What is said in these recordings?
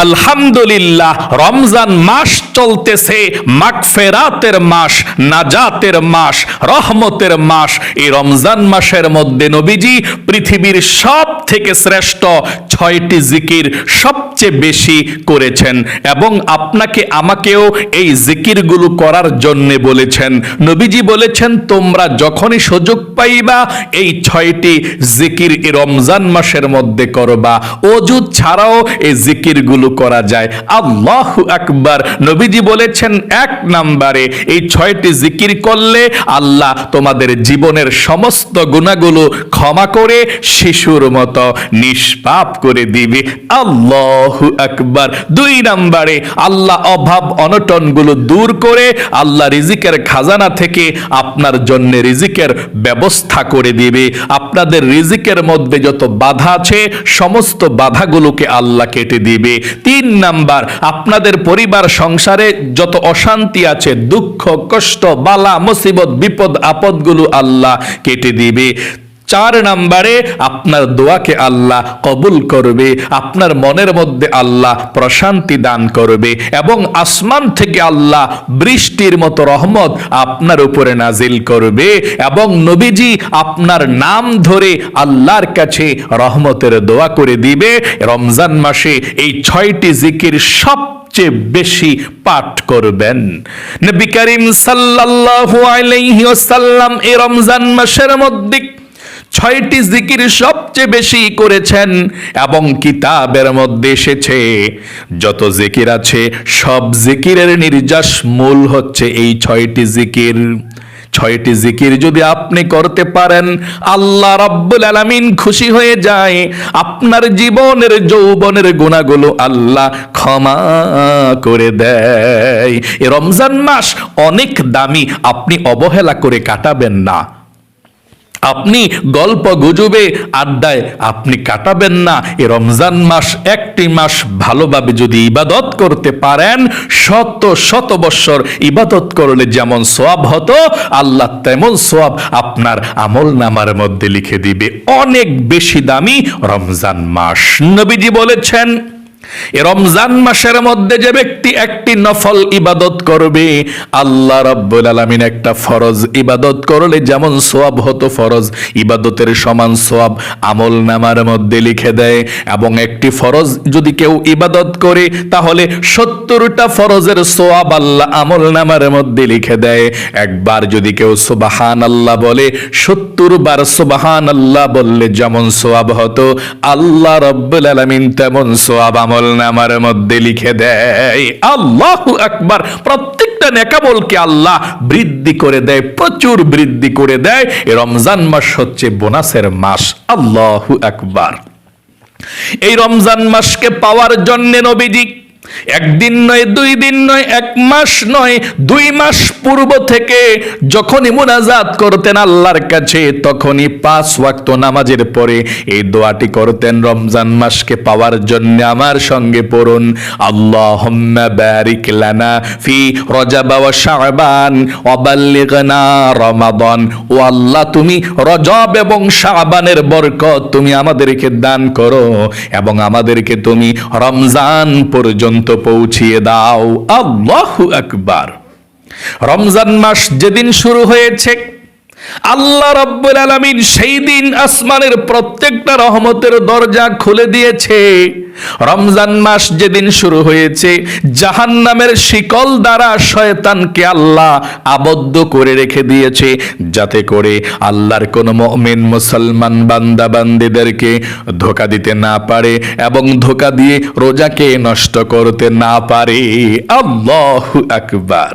আলহামদুলিল্লাহ, রমজান মাস চলতেছে, মাগফিরাতের মাস, নাজাতের মাস, রহমতের মাস। এই রমজান মাসের মধ্যে নবীজি পৃথিবীর সব থেকে শ্রেষ্ঠ 6টি জিকির সবচেয়ে বেশি করেছেন এবং আপনাকে আমাকেও এই জিকিরগুলো করার জন্য বলেছেন। নবীজি বলেছেন, তোমরা যখনই সুযোগ পাইবা এই 6টি জিকির এই রমজান মাসের মধ্যে করবা। ওযু ছাড়াও এই জিকিরগুলো করা যায়। আল্লাহু আকবার। নবীজি বলেছেন, 1 নম্বরে এই 6টি জিকির করলে আল্লাহ তোমাদের জীবনের সমস্ত গুনাহগুলো ক্ষমা করে শিশুর মতো নিষ্পাপ করে দিবে। আল্লাহু আকবার। 2 নম্বরে আল্লাহ অভাব অনটনগুলো দূর করে আল্লাহ রিজিকের খাজানা থেকে আপনার জন্য রিজিকের ব্যবস্থা করে দিবে। আপনাদের রিজিকের মধ্যে যত বাধা আছে সমস্ত বাধাগুলোকে আল্লাহ কেটে দিবে। 3 নাম্বার, আপনাদের পরিবার সংসারে যত অশান্তি আছে, দুঃখ কষ্ট বালা মুসিবত বিপদ আপদগুলো আল্লাহ কেটে দিবে। 4 নম্বরে আপনার দোয়াকে আল্লাহ কবুল করবে, আপনার মনের মধ্যে আল্লাহ প্রশান্তি দান করবে এবং আসমান থেকে আল্লাহ বৃষ্টির মতো রহমত আপনার উপরে নাজিল করবে এবং নবীজি আপনার নাম ধরে আল্লাহর কাছে রহমতের দোয়া করে দিবে। রমজান মাসে এই 6টি জিকির সবচেয়ে বেশি পাঠ করবেন। নবী করিম সাল্লাল্লাহু আলাইহি ওয়াসাল্লাম এই রমজান মাসের মধ্যে 6টি জিকির সবচেয়ে বেশি করেছেন এবং কিতাবের মধ্যে এসেছে যত জিকির আছে সব জিকিরের নির্যাস মূল হচ্ছে এই 6টি জিকির। 6টি জিকির যদি আপনি করতে পারেন আল্লাহ রাব্বুল আলামিন খুশি হয়ে যায়। আপনার জীবনের যৌবনের গুনাহগুলো আল্লাহ ক্ষমা করে দেয়। এই রমজান মাস অনেক দামি, আপনি অবহেলা করে কাটাবেন না। আপনি গল্প গুজবে আড্ডায় আপনি কাটাবেন না। এই রমজান মাস একটি মাস ভালোভাবে যদি ইবাদত করতে পারেন, শত শত বৎসর ইবাদত করলে যেমন সওয়াব হতো আল্লাহ তেমন সওয়াব আপনার আমল নামার মধ্যে লিখে দিবে। অনেক বেশি দামি রমজান মাস। নবীজি বলেছেন, এই রমজান মাসের মধ্যে যে ব্যক্তি একটি নফল ইবাদত করবে, আল্লাহ রাব্বুল আলামিন একটা ফরজ ইবাদত করলে যেমন সওয়াব হতো ফরজ ইবাদতের সমান সওয়াব আমল নামার মধ্যে লিখে দেয়। এবং একটি ফরজ যদি কেউ ইবাদত করে তাহলে 70টা ফরজের সওয়াব আল্লাহ আমল নামার মধ্যে লিখে দেয়। একবার যদি কেউ সুবহানাল্লাহ বলে 70 বার সুবহানাল্লাহ বললে যেমন সওয়াব হতো আল্লাহ রাব্বুল আলামিন তেমন সওয়াব আমল নামার মধ্যে লিখে দেয়। আল্লাহু আকবার। প্রত্যেকটা নেকামলকে আল্লাহ বৃদ্ধি করে দেয়, প্রচুর বৃদ্ধি করে দেয়। এই রমজান মাস হচ্ছে বোনাসের মাস। আল্লাহু আকবার। এই রমজান মাসকে পাওয়ার জন্য নবীজি একদিন নয়, 2 দিন নয়, 1 মাস নয়, 2 মাস পূর্ব থেকে যখনই মুনাজাত করতেন আল্লাহর কাছে তখনই 5 ওয়াক্ত নামাজের পরে এই দোয়াটি করতেন রমজান মাসকে পাওয়ার জন্য। আমার সঙ্গে পড়ুন, আল্লাহুম্মা বারিক লানা ফি রজব ওয়া শাবান ওয়া বাল্লিগনা রমাদান। ও আল্লাহ, তুমি রজব এবং শাবানের বরকত তুমি আমাদেরকে দান করো এবং আমাদেরকে তুমি রমজান পর্যন্ত পৌঁছিয়ে দাও। আল্লাহু আকবার। রমজান মাস যেদিন শুরু হয়েছে আল্লাহ রাব্বুল আলামিন সেই দিন আসমানের প্রত্যেকটা রহমতের দরজা খুলে দিয়েছে। রমজান মাস যেদিন শুরু হয়েছে জাহান্নামের শিকল দ্বারা শয়তানকে আল্লাহ আবদ্ধ করে রেখে দিয়েছে, যাতে করে আল্লাহর কোন মুমিন মুসলমান বান্দা বান্দীদেরকে ধোঁকা দিতে না পারে এবং ধোঁকা দিয়ে রোজাকে নষ্ট করতে না পারে। আল্লাহু আকবার।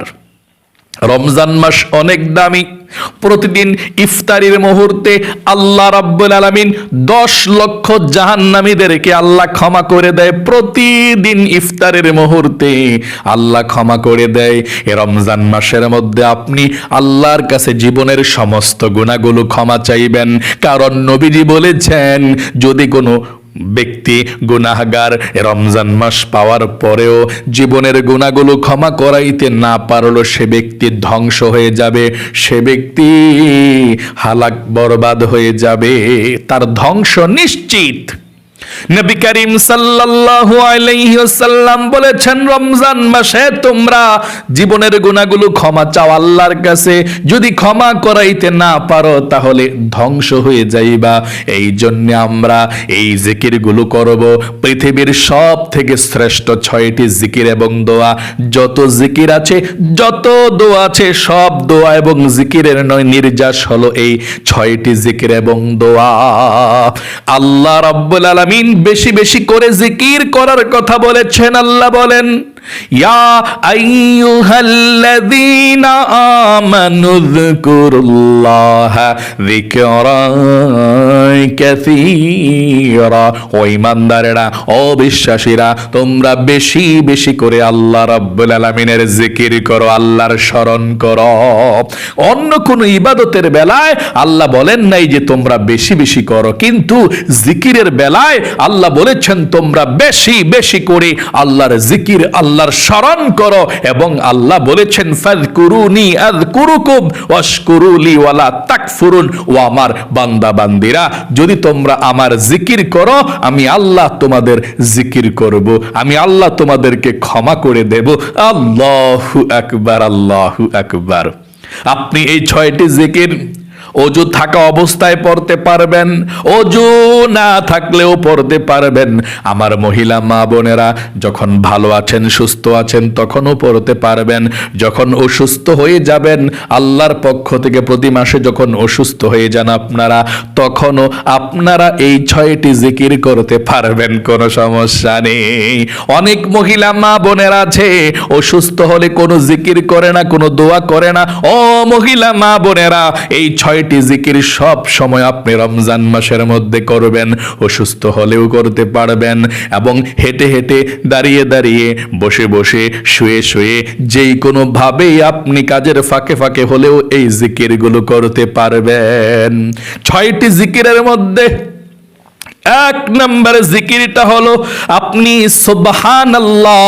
রমজান মাস অনেক দামি। প্রতিদিন ইফতারির মুহূর্তে আল্লাহ রাব্বুল আলামিন 10 লক্ষ জাহান্নামীদেরকে আল্লাহ ক্ষমা করে দেয়। প্রতিদিন ইফতারের মুহূর্তে আল্লাহ ক্ষমা করে দেয়। এই রমজান মাসের মধ্যে আপনি আল্লাহর কাছে জীবনের সমস্ত গুনাহগুলো ক্ষমা চাইবেন, কারণ নবীজি বলেছেন যদি কোনো ব্যক্তি গুনাহগার রমজান মাস পাওয়ার পরেও জীবনের গুনাহগুলো ক্ষমা করাইতে না পারলো সে ব্যক্তি ধ্বংস হয়ে যাবে, সে ব্যক্তি হালাক বরবাদ হয়ে যাবে, তার ধ্বংস নিশ্চিত। নবী করিম সাল্লাল্লাহু আলাইহি ওয়াসাল্লাম বলেছেন, রমজান মাসে তোমরা জীবনের গুনাহগুলো ক্ষমা চাও আল্লাহর কাছে। যদি ক্ষমা করাইতে না পারো তাহলে ধ্বংস হয়ে যাইবা। এই জন্য আমরা এই জিকিরগুলো করব। পৃথিবীর সব থেকে শ্রেষ্ঠ 6টি জিকির এবং দোয়া, যত জিকির আছে, যত দোয়া আছে, সব দোয়া এবং জিকিরের নির্যাস হলো এই 6টি জিকির এবং দোয়া। আল্লাহ রাব্বুল আলামিন বেশি বেশি করে জিকির করার কথা বলেছেন। আল্লাহ বলেন, ইয়া আইয়ুহাল্লাযীনা আমানু যকুরুল্লাহা যিকরান কাসীরা। ও ঈমানদারেরা, ও বিশ্বাসীরা, তোমরা বেশি বেশি করে আল্লাহ রাব্বুল আলামিনের জিকির করো, আল্লাহর স্মরণ করো। অন্য কোন ইবাদতের বেলায় আল্লাহ বলেন নাই যে তোমরা বেশি বেশি করো, কিন্তু জিকিরের বেলায় আল্লাহ বলেছেন তোমরা বেশি বেশি করে আল্লাহর জিকির, আল্লাহর স্মরণ করো। এবং আল্লাহ বলেছেন, ফাযকুরুনি আযকুরুকুম ওয়াশকুরুলি ওয়ালা তাকফুরুন। ও আমার বান্দা বান্দিরা, যদি তোমরা আমার জিকির করো, আমি আল্লাহ তোমাদের জিকির করব, আমি আল্লাহ তোমাদেরকে ক্ষমা করে দেব। আল্লাহু আকবার, আল্লাহু আকবার। আপনি এই 6টি জিকির অজু থাকা অবস্থায় পড়তে পারবেন, অজু না থাকলেও পড়তে পারবেন। আমার মহিলা মা বোনেরা যখন ভালো আছেন, সুস্থ আছেন, তখনও পড়তে পারবেন। যখন অসুস্থ হয়ে যাবেন, আল্লাহর পক্ষ থেকে প্রতি মাসে যখন অসুস্থ হয়ে যান আপনারা, তখনও আপনারা এই 6টি জিকির করতে পারবেন, কোনো সমস্যা নেই। অনেক মহিলা মা বোনেরা আছে অসুস্থ হলে কোনো জিকির করে না, কোনো দোয়া করে না। ও মহিলা মা বোনেরা, এই 6টি জিকির সব সময় আপনি রমজান মাসের মধ্যে করবেন, অসুস্থ হলেও করতে পারবেন। এবং হেঁটে হেঁটে, দাঁড়িয়ে দাঁড়িয়ে, বসে বসে, শুয়ে শুয়ে, যেই কোনো ভাবেই আপনি কাজের ফাঁকে ফাঁকে হলেও এই জিকিরগুলো করতে পারবেন। 6টি জিকিরের মধ্যে 1 নম্বর জিকিরটা হলো আপনি সুবহানাল্লাহ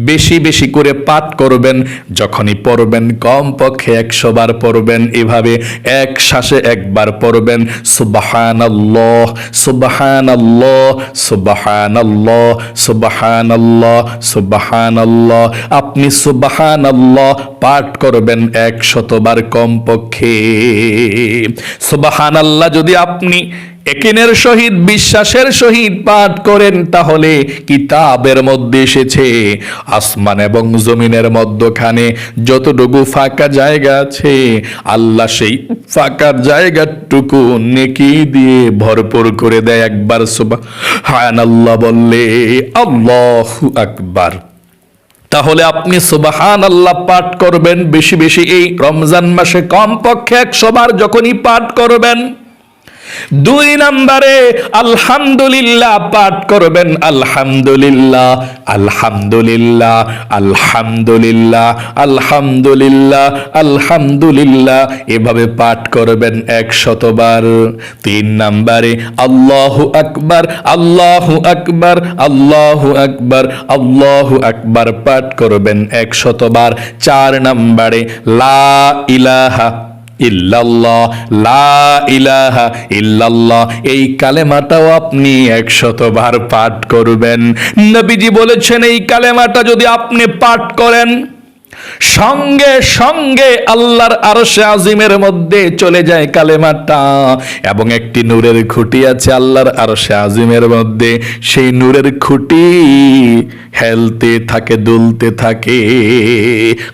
বেশি বেশি করে পাঠ করবেন। যখনই পড়বেন কমপক্ষে 100 বার পড়বেন। এভাবে এক শ্বাসে একবার পড়বেন, সুবহানাল্লাহ সুবহানাল্লাহ সুবহানাল্লাহ সুবহানাল্লাহ সুবহানাল্লাহ। আপনি সুবহানাল্লাহ পাঠ করবেন 100 বার কমপক্ষে। সুবহানাল্লাহ যদি আপনি একিনের সহিত, বিশ্বাসের সহিত পাঠ করেন, তাহলে কিতাবের মধ্যে এসেছে আসমান এবং জমিনের মধ্যখানে যতটুকু ফাঁকা জায়গা আছে, আল্লাহ সেই ফাঁকা জায়গাটুকু নেকি দিয়ে ভরপুর করে দেয়। একবার সুবহানাল্লাহ বললে আল্লাহু আকবার। তাহলে আপনি সুবহানাল্লাহ পাঠ করবেন বেশি বেশি এই রমজান মাসে, কমপক্ষে 100 বার যখনই পাঠ করবেন। 2 নম্বরে আলহামদুলিল্লাহ পাঠ করবেন। আলহামদুলিল্লাহ আলহামদুলিল্লাহ আলহামদুলিল্লাহ আলহামদুলিল্লাহ আলহামদুলিল্লাহ, এভাবে পাঠ করবেন 100 বার। 3 নম্বরে আল্লাহু আকবার আল্লাহু আকবার আল্লাহু আকবার আল্লাহু আকবার পাঠ করবেন 100 বার। 4 নম্বরে লা ইলাহা ইল্লাল্লাহ লা ইলাহা ইল্লাল্লাহ, এই কালেমাটাও আপনি 100 বার পাঠ করবেন। নবীজি বলেছেন, এই কালেমাটা যদি আপনি পাঠ করেন, সঙ্গে সঙ্গে আল্লাহর আরশে আজিমের মধ্যে চলে যায় কালেমাটা। এবং একটি নূরের খুঁটি আছে আল্লাহর আরশে আজিমের মধ্যে, সেই নূরের খুঁটি হেলতে থাকে, দুলতে থাকে,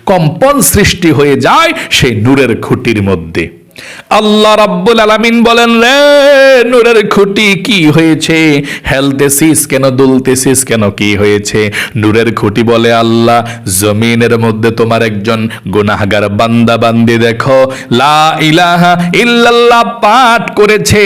কম্পন সৃষ্টি হয়ে যায় সেই নূরের খুঁটির মধ্যে। আল্লাহ রাব্বুল আলামিন বলেন, রে নূরের খুঁটি কি হয়েছে? হেলতেছিস কেন, দুলতেছিস কেন, কি হয়েছে? নূরের খুঁটি বলে, আল্লাহ জমিনের মধ্যে তোমার একজন গুনাহগার বান্দা বান্দি দেখো লা ইলাহা ইল্লাল্লাহ পাঠ করেছে,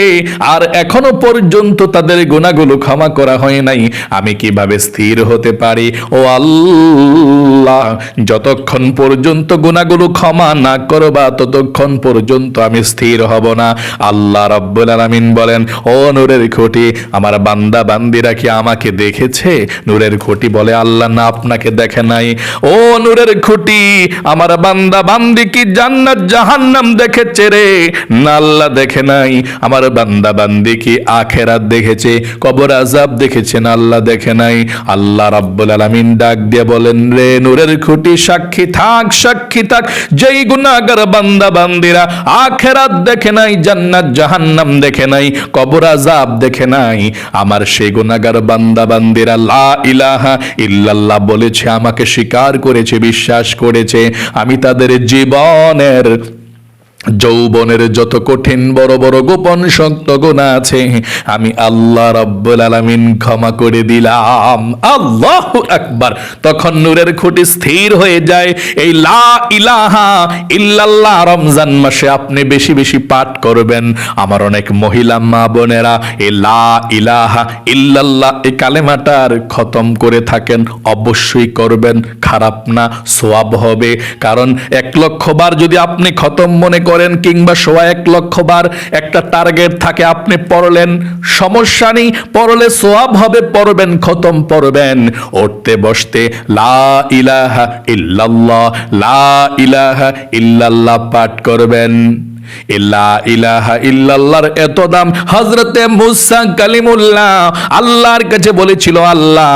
আর এখনো পর্যন্ত তাদের গুনাহগুলো ক্ষমা করা হয় নাই। আমি কিভাবে স্থির হতে পারি? ও আল্লাহ, যতক্ষণ পর্যন্ত গুনাহগুলো ক্ষমা না করবা ততক্ষণ পর্যন্ত আমি স্থির হব না। আল্লাহ রাব্বুল আলামিন বলেন, ও নূরের খুঁটি, আমার বান্দা বান্দিরা কি আমাকে দেখেছে? নূরের খুঁটি বলে, আল্লাহ না, আপনাকে দেখে নাই। ও নূরের খুঁটি, আমার বান্দা বান্দি কি জান্নাত জাহান্নাম দেখেছে রে? না, আল্লাহ দেখে নাই। আমার বান্দা বান্দি কি আখেরাত দেখেছে, কবর আযাব দেখেছে? না, আল্লাহ দেখে নাই। আল্লাহ রাব্বুল আলামিন ডাক দিয়ে বলেন, রে নূরের খুঁটি, সাক্ষী থাক, সাক্ষী থাক, যেই গুনাহগার বান্দা বান্দিরা আখেরাত দেখে নাই, জান্নাত জাহান্নাম দেখে নাই, কবর আযাব দেখে নাই, আমার সেই গুনাহগার বান্দা বান্দিরা লা ইলাহা ইল্লাল্লাহ বলেছে, আমাকে স্বীকার করেছে, বিশ্বাস করেছে, আমি তাদের জীবনের যৌবনের যত কঠিন বড় বড় গোপন শক্ত গুনাহ আছে, আমি আল্লাহ রাব্বুল আলামিন ক্ষমা করে দিলাম। আল্লাহু আকবার। তখন নূরের খুঁটি স্থির হয়ে যায়। এই লা ইলাহা ইল্লাল্লাহ রমজান মাসে আপনি বেশি বেশি পাঠ করবেন। আমার অনেক মহিলা মা বোনেরা এই লা ইলাহা ইল্লাল্লাহ এই কালেমাটার খতম করে থাকেন, অবশ্যই করবেন, খারাপ না, সওয়াব হবে। কারণ 1,00,000 বার যদি আপনি খতম মনে করেন, কিংবা 1,00,000 বার একটা টার্গেট থাকে, আপনি পড়লেন, সমস্যা নেই, পড়লে সওয়াব হবে, পড়বেন, খতম পড়বেন, উঠতে বসতে লা ইলাহা ইল্লাল্লাহ, লা ইলাহা ইল্লাল্লাহ পাঠ করবেন। লা ইলাহা ইল্লাল্লাহর এত দাম, হযরতে মুসা কালিমুল্লাহ আল্লাহর কাছে বলেছিল, আল্লাহ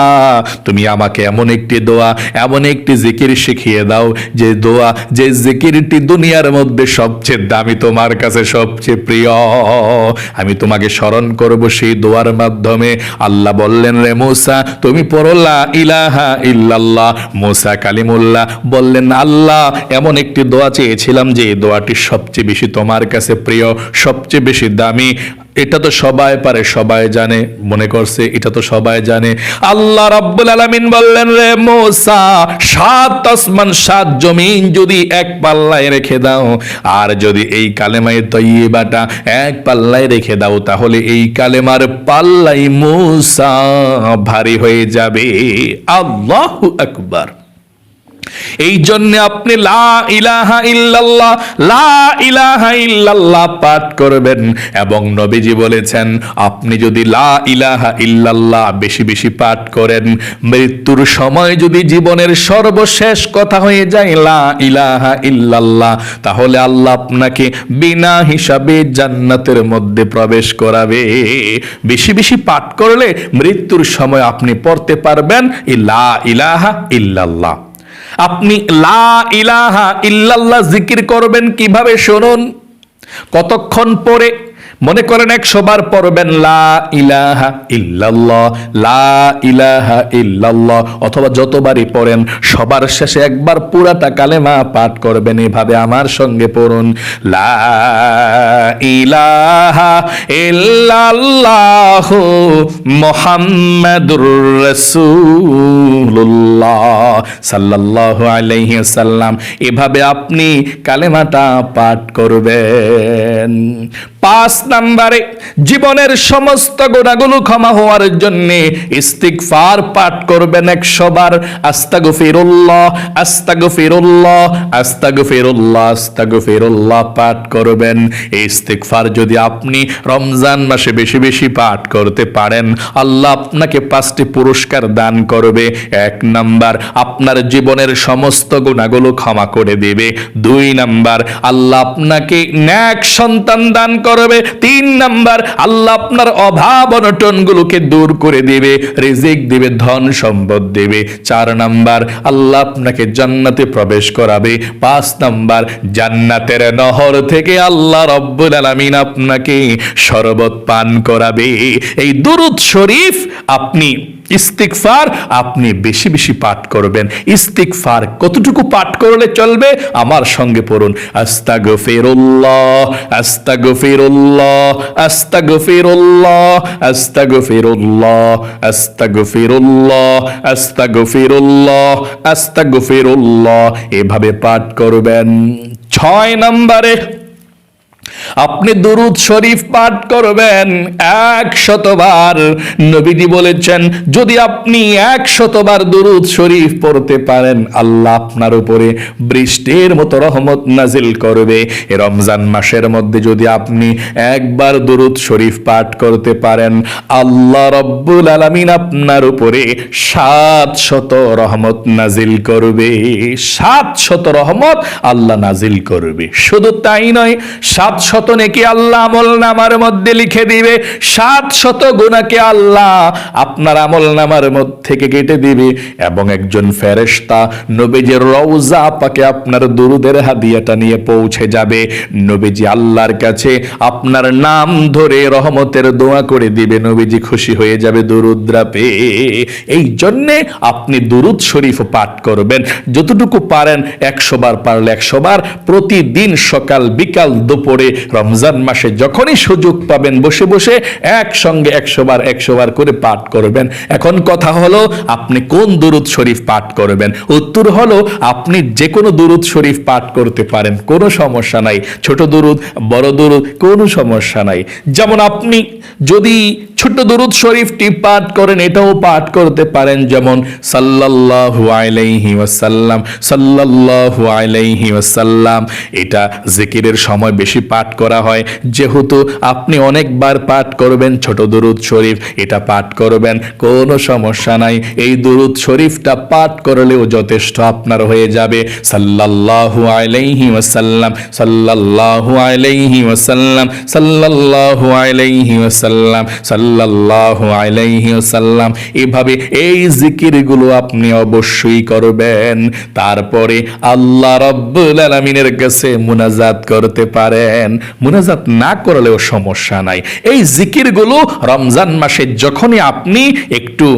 তুমি আমাকে এমন একটি দোয়া, এমন একটি জিকির শিখিয়ে দাও, যে দোয়া, যে জিকিরটি দুনিয়ার মধ্যে সবচেয়ে দামি, তোমার কাছে সবচেয়ে প্রিয়, আমি তোমাকে স্মরণ করব সেই দোয়ার মাধ্যমে। আল্লাহ বললেন, রে মুসা, তুমি পড়ো লা ইলাহা ইল্লাল্লাহ। মুসা কালিমুল্লাহ বললেন, আল্লাহ এমন একটি দোয়া চেয়েছিলাম, যে এই দোয়াটি সবচেয়ে বেশি তোমার কাছে প্রিয়, সবচেয়ে বেশি দামি। এটা তো সবাই পারে, সবাই জানে, মনে করছে এটা তো সবাই জানে। আল্লাহ রাব্বুল আলামিন বললেন, রে মুসা, 7 আসমান 7 জমিন যদি এক পাল্লায় রেখে দাও, আর যদি এই কালেমায়ে তয়্যিবাটা এক পাল্লায় রেখে দাও, তাহলে এই কালেমার পাল্লাই মুসা ভারী হয়ে যাবে। আল্লাহু আকবার। এই জন্য আপনি লা ইলাহা ইল্লাল্লাহ, লা ইলাহা ইল্লাল্লাহ পাঠ করবেন। এবং নবীজি বলেছেন, আপনি যদি লা ইলাহা ইল্লাল্লাহ বেশি বেশি পাঠ করেন, মৃত্যুর সময় যদি জীবনের সর্বশেষ কথা হয়ে যায় লা ইলাহা ইল্লাল্লাহ, তাহলে আল্লাহ আপনাকে বিনা হিসাবে জান্নাতের মধ্যে প্রবেশ করাবে। বেশি বেশি পাঠ করলে মৃত্যুর সময় আপনি পড়তে পারবেন এই লা ইলাহা ইল্লাল্লাহ। আপনি লা ইলাহা ইল্লাল্লাহ জিকির করবেন কিভাবে শুনুন। কতক্ষণ পরে, মনে করেন 100 বার পড়বেন লা ইলাহা ইল্লাল্লাহ, লা ইলাহা ইল্লাল্লাহ, অথবা যতবারই পড়েন সবার শেষে একবার পুরাটা কালেমা পাঠ করবেন। এভাবে আমার সঙ্গে পড়ুন, লা ইলাহা ইল্লাল্লাহ মুহাম্মাদুর রাসূলুল্লাহ সাল্লাল্লাহু আলাইহি ওয়াসাল্লাম। এভাবে আপনি কালেমাটা পাঠ করবেন। 5 নম্বরে, জীবনের সমস্ত গুনাহগুলো ক্ষমা হওয়ার জন্য ইস্তিগফার পাঠ করবেন 100 বার। আস্তাগফিরুল্লাহ, আস্তাগফিরুল্লাহ, আস্তাগফিরুল্লাহ, আস্তাগফিরুল্লাহ পাঠ করবেন। এই ইস্তিগফার যদি আপনি রমজান মাসে বেশি বেশি পাঠ করতে পারেন, আল্লাহ আপনাকে 5টি পুরস্কার দান করবে। 1 নাম্বার, আপনার জীবনের সমস্ত গুনাহগুলো ক্ষমা করে দেবে। 2 নাম্বার, আল্লাহ আপনাকে নেক সন্তান দান করবে। 3 নাম্বার, আল্লাহ আপনার অভাব অনটনগুলোকে দূর করে দেবে, রিজিক দিবে, ধন সম্পদ দেবে। 4 নাম্বার, আল্লাহ আপনাকে জান্নাতে প্রবেশ করাবে। 5 নাম্বার, জান্নাতের নহর থেকে আল্লাহ রব্বুল আলামিন আপনাকে শরবত পান করাবে। এই দুরূদ শরীফ আপনি, ইস্তিগফার আপনি বেশি বেশি পাঠ করবেন। ইস্তিগফার কতটুকু পাঠ করলে চলবে? আমার সঙ্গে পড়ুন, আস্তাগফিরুল্লাহ, আস্তাগফিরুল্লাহ, আস্তাগফিরুল্লাহ, আস্তাগফিরুল্লাহ, আস্তাগফিরুল্লাহ, আস্তাগফিরুল্লাহ, আস্তাগফিরুল্লাহ, এভাবে পাঠ করবেন। 6 নম্বরে, আপনি দুরূদ শরীফ পাঠ করবেন 100 বার। নবীজি বলেছেন যদি আপনি 100 বার দুরূদ শরীফ পড়তে পারেন, আল্লাহ আপনার উপরে বৃষ্টির মতো রহমত নাজিল করবে। এই রমজান মাসের মধ্যে যদি আপনি একবার দুরূদ শরীফ পাঠ করতে পারেন, আল্লাহ রব্বুল আলামিন আপনার উপরে 700 রহমত নাজিল করবে। 700 রহমত আল্লাহ নাজিল করবে। শুধু তাই নয়, 700 নেকি আল্লাহ আমলনামার মধ্যে লিখে দিবে, 700 গুনাহকে আল্লাহ আপনার আমলনামার মধ্যে থেকে কেটে দিবে। এবং একজন ফেরেশতা নবীজির রওজা পাকে আপনার দুরুদের হাদিয়াটা নিয়ে পৌঁছে যাবে। নবীজি আল্লাহর কাছে আপনার নাম ধরে রহমতের দোয়া করে দিবে, নবীজি খুশি হয়ে যাবে দুরুদরা পেয়ে। এই জন্যে আপনি দুরুদ শরীফ পাঠ করবেন যতটুকু পারেন, 100 বার পারলে 100 বার প্রতিদিন, সকাল বিকাল দুপুরে রমজান মাসে যখনই সুযোগ পাবেন বসে বসে একসঙ্গে 100 বার করে পাঠ করবেন। এখন কথা হলো আপনি কোন দুরুদ শরীফ পাঠ করবেন? উত্তর হলো আপনি যে কোনো দুরুদ শরীফ পাঠ করতে পারেন, কোনো সমস্যা নাই। ছোট দুরুদ, বড় দুরুদ, কোনো সমস্যা নাই। যেমন আপনি যদি ছোট দুরুদ শরীফটি পাঠ করেন, এটাও পাঠ করতে পারেন, যেমন সাল্লাল্লাহু আলাইহি ওয়াসাল্লাম, সাল্লাল্লাহু আলাইহি ওয়াসাল্লাম। এটা জিকিরের সময় বেশি পাঠ করা হয়, যেহেতু আপনি অনেকবার পাঠ করবেন ছোট দুরুদ শরীফ, এটা পাঠ করবেন, কোনো সমস্যা নাই। এই দুরুদ শরীফটা পাঠ করলেও যথেষ্ট আপনার হয়ে যাবে। সাল্লাল্লাহু আলাইহি ওয়াসাল্লাম, সাল্লাল্লাহু আলাইহি ওয়াসাল্লাম, সাল্লাল্লাহু আলাইহি ওয়াসাল্লাম, সাল্লাল্লাহু আলাইহি ওয়াসাল্লাম। এভাবে এই জিকিরগুলো আপনি অবশ্যই করবেন। তারপরে আল্লাহ রাব্বুল আলামিনের কাছে মুনাজাত করতে পারেন, মুনাজাত না করলেও সমস্যা নাই। এই জিকিরগুলো রমজান মাসে যখনই আপনি একটু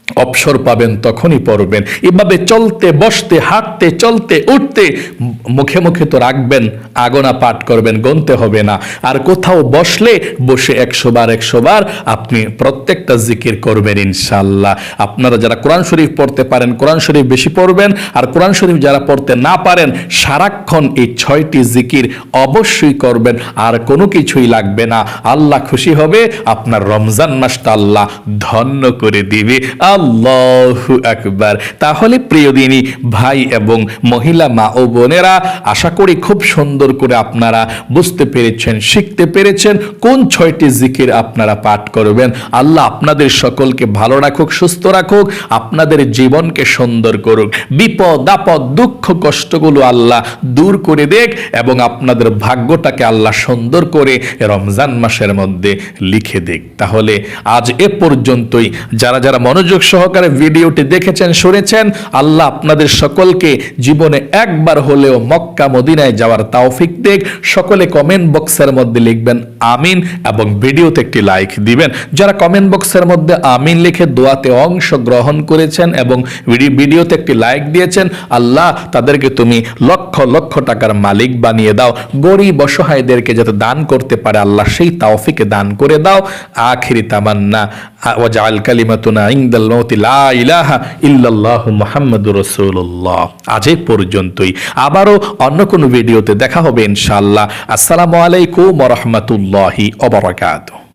অবসর পাবেন তখনই পড়বেন। এভাবে চলতে বসতে হাঁটতে চলতে উঠতে মুখে মুখে তো রাখবেন, আগনা পাঠ করবেন, গুনতে হবে না। আর কোথাও বসলে বসে 100 বার আপনি প্রত্যেকটা জিকির করবেন ইনশাআল্লাহ। আপনারা যারা কোরআন শরীফ পড়তে পারেন কোরআন শরীফ বেশি পড়বেন, আর কোরআন শরীফ যারা পড়তে না পারেন সারাক্ষণ এই 6টি জিকির অবশ্যই করবেন, আর কোনো কিছুই লাগবে না। আল্লাহ খুশি হবে, আপনার রমজান মাসটা আল্লাহ ধন্য করে দিবে। আল্লাহু আকবার। তাহলে প্রিয় দিনী ভাই এবং মহিলা মা ও বোনেরা, আশা করি খুব সুন্দর করে আপনারা বুঝতে পেরেছেন, শিখতে পেরেছেন কোন 6টি জিকির আপনারা পাঠ করবেন। আল্লাহ আপনাদের সকলকে ভালো রাখুক, সুস্থ রাখুক, আপনাদের জীবনকে সুন্দর করুক, বিপদ আপদ দুঃখ কষ্টগুলো আল্লাহ দূর করে দেখ, এবং আপনাদের ভাগ্যটাকে আল্লাহ সুন্দর করে রমজান মাসের মধ্যে লিখে দেখ। তাহলে আজ এ পর্যন্তই। যারা যারা মনোযোগ সহকারে ভিডিওটি দেখেছেন শুনেছেন, আল্লাহ আপনাদের সকলকে জীবনে একবার হলেও মক্কা মদিনায় যাওয়ার তৌফিক দেখ। সকলে কমেন্ট বক্সের মধ্যে লিখবেন আমিন, এবং ভিডিওতে একটি লাইক দিবেন। যারা কমেন্ট বক্সের মধ্যে আমিন লিখে দোয়াতে অংশ গ্রহণ করেছেন এবং ভিডিওতে একটি লাইক দিয়েছেন, আল্লাহ তাদেরকে তুমি লক্ষ লক্ষ টাকার মালিক বানিয়ে দাও। গরিব অসহায়দেরকে যাতে দান করতে পারে আল্লাহ সেই তৌফিকে দান করে দাও। আখিরি তামান্না ওয়াজআল কালিমাতুনা ইনদাল মাউতি লা ইলাহা ইল্লাল্লাহু মুহাম্মাদুর রাসূলুল্লাহ। আজ এই পর্যন্তই, আবারও অন্য কোনো ভিডিওতে দেখা হবে ইনশাআল্লাহ। আসসালামু আলাইকুম ওয়া রাহমাতুল্লাহি ওয়া বারাকাতুহু।